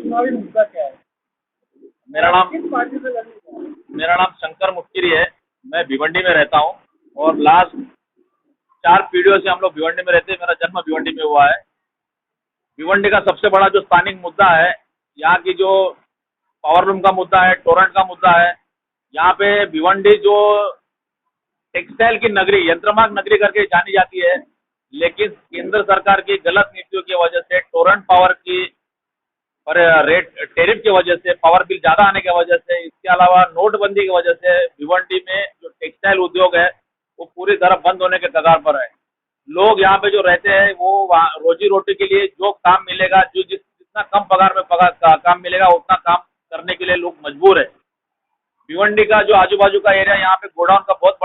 चुनावी मुद्दा क्या है? मेरा नाम किस पार्टी से लड़ने? मेरा नाम शंकर मुक्किरी है। मैं भिवंडी में रहता हूँ और लास्ट 4 पीढ़ियों से हम लोग भिवंडी में रहते हैं। मेरा जन्म भिवंडी में हुआ है। भिवंडी का सबसे बड़ा जो स्थानिक मुद्दा है, यहाँ की जो पावर लूम का मुद्दा है, टोरेंट का मुद्दा है। यहाँ पे भिवंडी जो टेक्सटाइल की नगरी, यंत्रमाग नगरी करके जानी जाती है, लेकिन केंद्र सरकार की गलत नीतियों की वजह से, टोरेंट पावर की और रेट टेरिफ की वजह से, पावर बिल ज्यादा आने की वजह से, इसके अलावा नोटबंदी की वजह से भिवंडी में जो टेक्सटाइल उद्योग है वो पूरी तरह बंद होने के कगार पर है। लोग यहाँ पे जो रहते हैं वो रोजी रोटी के लिए जो काम मिलेगा, जितना कम पगार में काम मिलेगा उतना काम करने के लिए लोग मजबूर है। भिवंडी का जो आजू बाजू का एरिया, यहाँ पे गोडाउन का बहुत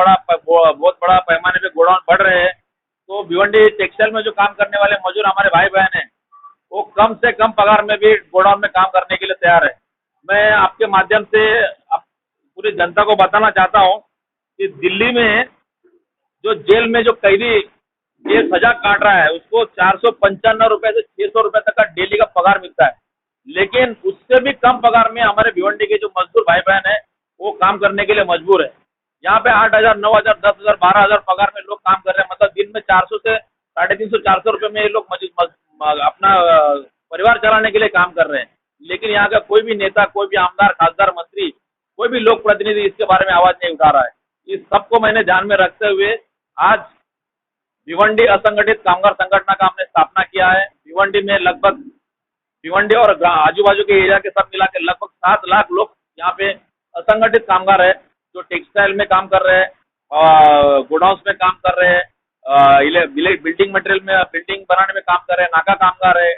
बड़ा पैमाने पे गोडाउन बढ़ रहे हैं। तो भिवंडी टेक्सटाइल में जो काम करने वाले मजदूर हमारे भाई बहन हैं, वो कम से कम पगार में भी गोडाउन में काम करने के लिए तैयार है। मैं आपके माध्यम से पूरी जनता को बताना चाहता हूँ कि दिल्ली में जो जेल में जो कैदी ये सजा काट रहा है, उसको 495 रुपए से 600 रुपए तक का डेली का पगार मिलता है, लेकिन उससे भी कम पगार में हमारे भिवंडी के जो मजदूर भाई बहन है वो काम करने के लिए मजबूर है। यहाँ पे 8,000, 9,000, 10,000, 12,000 पगार में लोग काम कर रहे हैं। मतलब दिन में 400 से 350, 400 रुपए में ये लोग अपना परिवार चलाने के लिए काम कर रहे हैं। लेकिन यहाँ का कोई भी नेता, कोई भी आमदार, खासदार, मंत्री, कोई भी लोक प्रतिनिधि इसके बारे में आवाज नहीं उठा रहा है। इस सबको मैंने ध्यान में रखते हुए आज भिवंडी असंगठित कामगार संगठन का हमने स्थापना किया है। भिवंडी और आजू बाजू के एरिया के सब मिला के लगभग 7 लाख लोग यहाँ पे असंगठित कामगार है, जो टेक्सटाइल में काम कर रहे हैं, गोडाउन्स में काम कर रहे हैं, बिल्डिंग मटेरियल में, बिल्डिंग बनाने में काम कर रहे हैं, नाका कामगार है,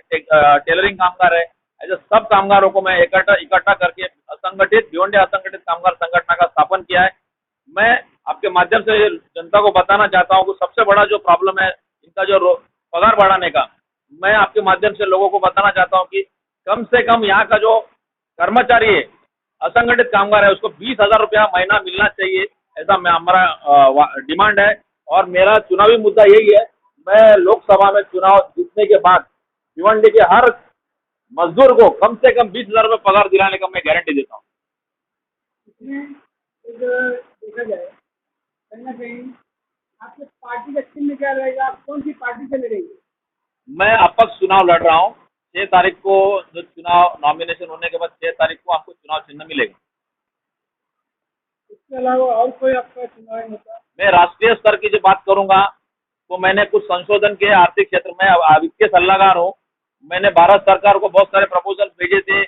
टेलरिंग कामगार है। ऐसे सब कामगारों को मैं इकट्ठा करके भिवंडी असंगठित कामगार संगठन का स्थापन किया है। मैं आपके माध्यम से जनता को बताना चाहता हूँ कि सबसे बड़ा जो प्रॉब्लम है इनका जो पगार बढ़ाने का, मैं आपके माध्यम से लोगों को बताना चाहता हूँ कि कम से कम यहाँ का जो कर्मचारी है, असंगठित कामगार है, उसको 20,000 रुपया महीना मिलना चाहिए, ऐसा हमारा डिमांड है। और मेरा चुनावी मुद्दा यही है, मैं लोकसभा में चुनाव जीतने के बाद भिवंडी के हर मजदूर को कम से कम 20,000 रुपये पगार दिलाने का मैं गारंटी देता हूँ। देखा जाए कहीं ना कहीं आपके पार्टी का चिन्ह क्या रहेगा? आप कौन सी पार्टी से लड़ेंगे? मैं अपक्ष चुनाव लड़ रहा हूँ। 6 तारीख को जो चुनाव नॉमिनेशन होने के बाद 6 तारीख को आपको चुनाव चिन्ह मिलेगा। इसके अलावा और कोई आपका चुनावी मुद्दा? मैं राष्ट्रीय स्तर की जो बात करूंगा तो मैंने कुछ संशोधन के आर्थिक क्षेत्र में वित्तीय सलाहकार हूँ। मैंने भारत सरकार को बहुत सारे प्रपोजल भेजे थे,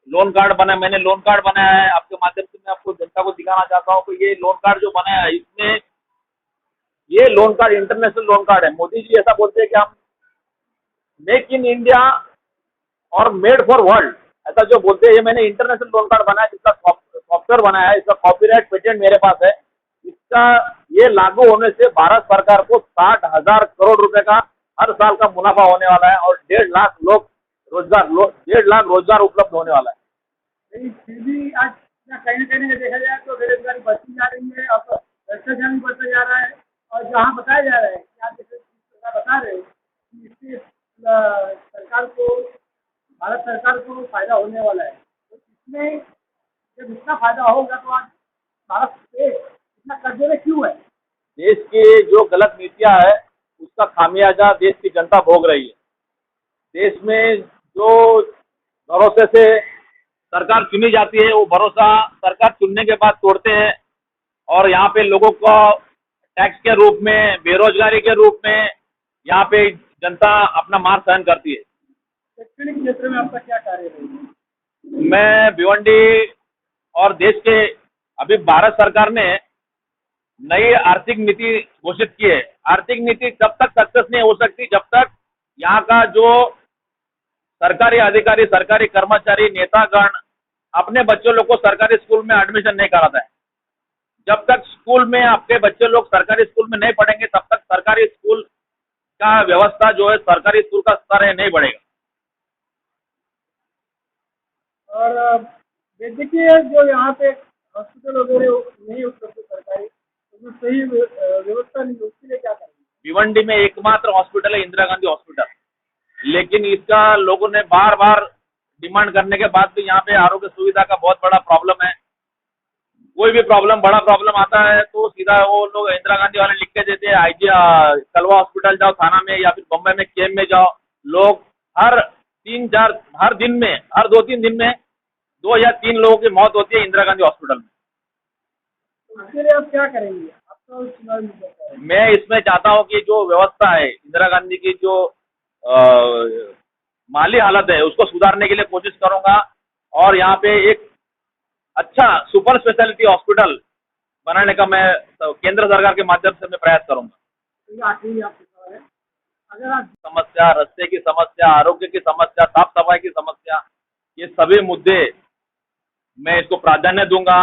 लोन कार्ड बनाया, मैंने लोन कार्ड बनाया है। आपके माध्यम से मैं आपको जनता को दिखाना चाहता हूँ कि ये लोन कार्ड जो बनाया है, इसमें ये loan card international loan card है। मोदी जी ऐसा बोलते हैं कि हम मेक इन इंडिया और मेड फॉर वर्ल्ड, ऐसा जो बोलते हैं, ये मैंने इंटरनेशनल लोन कार्ड बनाया, जिसका सॉफ्टवेयर बनाया है, इसका कॉपीराइट पेटेंट मेरे पास है। इसका ये लागू होने से भारत सरकार को 60,000 करोड़ रुपए का हर साल का मुनाफा होने वाला है और 1.5 लाख रोजगार उपलब्ध होने वाला है। लेकिन फिर भी आज कहीं ना कहीं देखा जाए तो बेरोजगारी बढ़ती जा रही है और भ्रष्टाचार भी बढ़ता जा रहा है। और जहाँ बताया जा रहा है कि आप जैसे बता रहे हैं कि इससे सरकार को, भारत सरकार को फायदा होने वाला है, तो इसमें जब इतना फायदा होगा तो आज भारत देश इतना कर्जे में क्यों है? देश की जो गलत नीतियां है उसका खामियाजा देश की जनता भोग रही है। देश में जो भरोसे से सरकार चुनी जाती है, वो भरोसा सरकार चुनने के बाद तोड़ते हैं और यहाँ पे लोगों को टैक्स के रूप में, बेरोजगारी के रूप में यहाँ पे जनता अपना मार सहन करती है। शैक्षणिक क्षेत्र में आपका क्या कार्य रहेगा? मैं भिवंडी और देश के, अभी भारत सरकार ने नई आर्थिक नीति घोषित की है। आर्थिक नीति तब तक सक्सेस नहीं हो सकती जब तक यहाँ का जो सरकारी अधिकारी, सरकारी कर्मचारी, नेतागण अपने बच्चों लोग को सरकारी स्कूल में एडमिशन नहीं कराता है। जब तक स्कूल में आपके बच्चे लोग सरकारी स्कूल में नहीं पढ़ेंगे, तब तक सरकारी स्कूल का व्यवस्था जो है, सरकारी स्कूल का स्तर है, नहीं बढ़ेगा। और देखिए जो यहाँ पे हॉस्पिटल वगैरह नहीं उपलब्ध सरकारी, उसमें सही व्यवस्था नहीं, उसके लिए क्या करेंगे? भिवंडी में एकमात्र हॉस्पिटल है इंदिरा गांधी हॉस्पिटल, लेकिन इसका लोगों ने बार बार डिमांड करने के बाद भी यहाँ पे आरोग्य सुविधा का बहुत बड़ा प्रॉब्लम है। कोई भी प्रॉब्लम, बड़ा प्रॉब्लम आता है तो सीधा वो लोग इंदिरा गांधी वाले लिख के देते हैं, आईजी कलवा हॉस्पिटल जाओ थाना में, या फिर बम्बई में केम में जाओ। लोग हर 3-4 हर दिन में, हर 2-3 दिन में 2 या 3 लोगों की मौत होती है इंदिरा गांधी हॉस्पिटल में। तो इसके लिए आप क्या करेंगे? आप तो चुनाव नहीं कर पाए। मैं इसमें चाहता हूँ कि जो व्यवस्था है इंदिरा गांधी की, जो माली हालत है, उसको सुधारने के लिए कोशिश करूंगा और यहाँ पे एक अच्छा सुपर स्पेशलिटी हॉस्पिटल बनाने का मैं केंद्र सरकार के माध्यम से मैं प्रयास करूंगा। तो आखिरी आपसे सवाल है, अगर आप समस्या, रास्ते की समस्या, आरोग्य की समस्या, साफ सफाई की समस्या, ये सभी मुद्दे मैं इसको प्राधान्य दूंगा।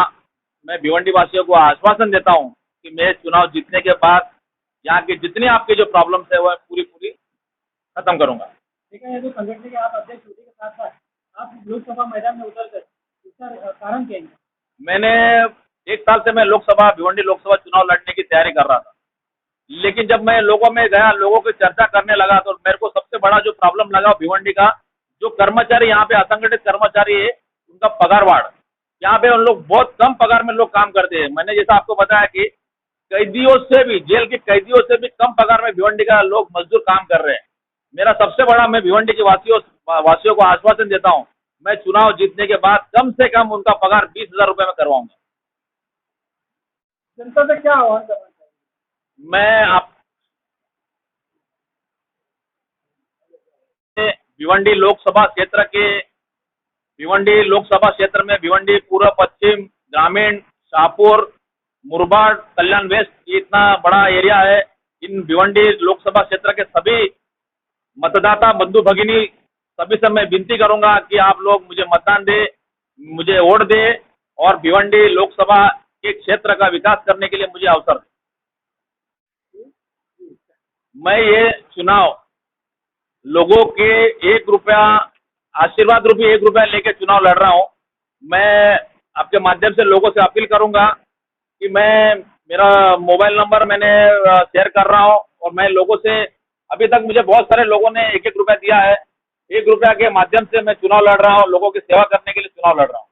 मैं भिवंडी वासियों को आश्वासन देता हूं कि मैं चुनाव जीतने के बाद यहाँ की जितनी आपकी जो प्रॉब्लम्स है वो पूरी खत्म करूंगा। ठीक है, ये जो संगठन के आप अध्यक्ष होने के साथ साथ आप लोकसभा मैदान में उतर कर, इसका कारण क्या है? मैंने 1 साल से मैं भिवंडी लोकसभा चुनाव लड़ने की तैयारी कर रहा था, लेकिन जब मैं लोगों में गया, लोगों की चर्चा करने लगा, तो मेरे को सबसे बड़ा जो प्रॉब्लम लगा भिवंडी का, जो कर्मचारी यहाँ पे असंगठित कर्मचारी है, उनका पगारवाड़, यहाँ पे उन लोग बहुत कम पगार में लोग काम करते हैं। मैंने जैसा आपको बताया कि कैदियों से भी, जेल के कैदियों से भी कम पगार में भिवंडी का लोग मजदूर काम कर रहे हैं। मेरा सबसे बड़ा, मैं भिवंडी के वासियों को आश्वासन देता हूँ, मैं चुनाव जीतने के बाद कम से कम उनका पगार 20,000 रुपये में करवाऊंगा। जनता से क्या आह्वान करना चाहिए? मैं आप भिवंडी लोकसभा क्षेत्र में भिवंडी पूर्व, पश्चिम, ग्रामीण, शाहपुर, मुरबाड, कल्याण वेस्ट, ये इतना बड़ा एरिया है। इन भिवंडी लोकसभा क्षेत्र के सभी मतदाता बंधु भगिनी सभी से मैं विनती करूंगा कि आप लोग मुझे मतदान दे, मुझे वोट दे और भिवंडी लोकसभा के क्षेत्र का विकास करने के लिए मुझे अवसर दे। मैं ये चुनाव लोगों के 1 रुपया आशीर्वाद रूपी 1 रुपया लेके चुनाव लड़ रहा हूँ। मैं आपके माध्यम से लोगों से अपील करूंगा कि मेरा मोबाइल नंबर मैंने शेयर कर रहा हूँ और मैं लोगों से, अभी तक मुझे बहुत सारे लोगों ने 1-1 रुपया दिया है। 1 रुपया के माध्यम से मैं चुनाव लड़ रहा हूँ, लोगों की सेवा करने के लिए चुनाव लड़ रहा हूँ।